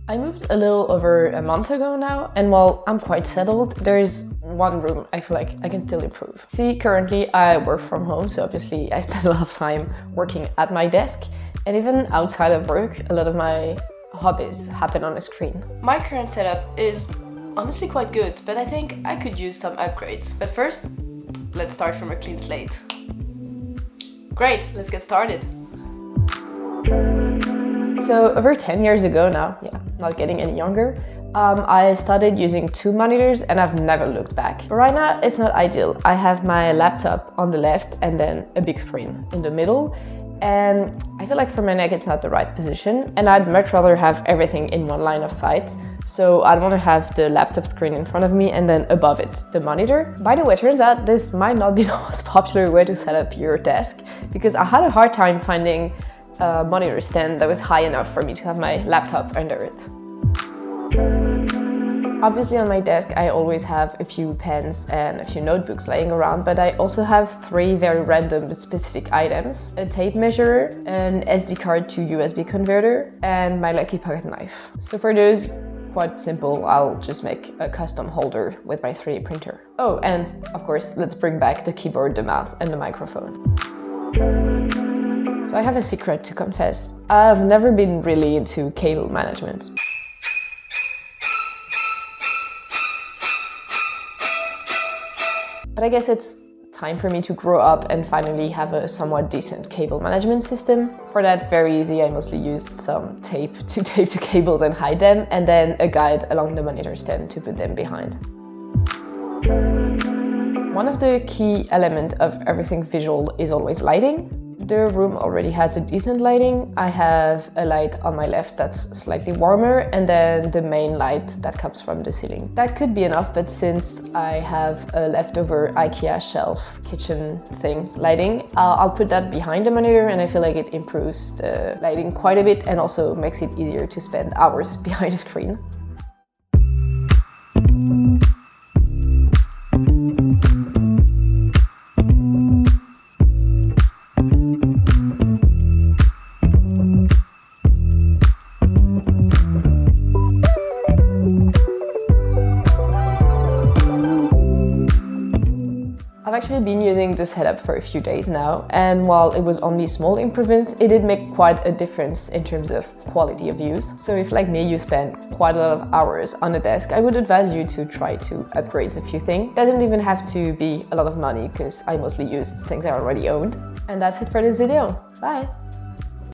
I moved a little over a month ago now, and while I'm quite settled, there's one room I feel like I can still improve. See, currently I work from home, so obviously I spend a lot of time working at my desk, and even outside of work, a lot of my hobbies happen on a screen. My current setup is honestly quite good, but I think I could use some upgrades. But first, let's start from a clean slate. Great, let's get started. So over 10 years ago now, yeah, not getting any younger, I started using 2 monitors and I've never looked back. But right now it's not ideal. I have my laptop on the left and then a big screen in the middle. And I feel like for my neck it's not the right position, and I'd much rather have everything in one line of sight. So I'd want to have the laptop screen in front of me and then above it the monitor. By the way, it turns out this might not be the most popular way to set up your desk, because I had a hard time finding a monitor stand that was high enough for me to have my laptop under it. Obviously on my desk I always have a few pens and a few notebooks laying around, but I also have 3 very random but specific items: a tape measure, an SD card to USB converter, and my lucky pocket knife. So for those, quite simple, I'll just make a custom holder with my 3D printer. Oh, and of course, let's bring back the keyboard, the mouse, and the microphone. So I have a secret to confess. I've never been really into cable management. But I guess it's time for me to grow up and finally have a somewhat decent cable management system. For that, very easy, I mostly used some tape to tape the cables and hide them, and then a guide along the monitor stand to put them behind. One of the key elements of everything visual is always lighting. The room already has a decent lighting. I have a light on my left that's slightly warmer, and then the main light that comes from the ceiling. That could be enough, but since I have a leftover IKEA shelf kitchen thing lighting, I'll put that behind the monitor, and I feel like it improves the lighting quite a bit and also makes it easier to spend hours behind a screen. I've actually been using the setup for a few days now, and while it was only small improvements, it did make quite a difference in terms of quality of use. So if, like me, you spend quite a lot of hours on a desk, I would advise you to try to upgrade a few things. It doesn't even have to be a lot of money, because I mostly used things I already owned. And that's it for this video. Bye!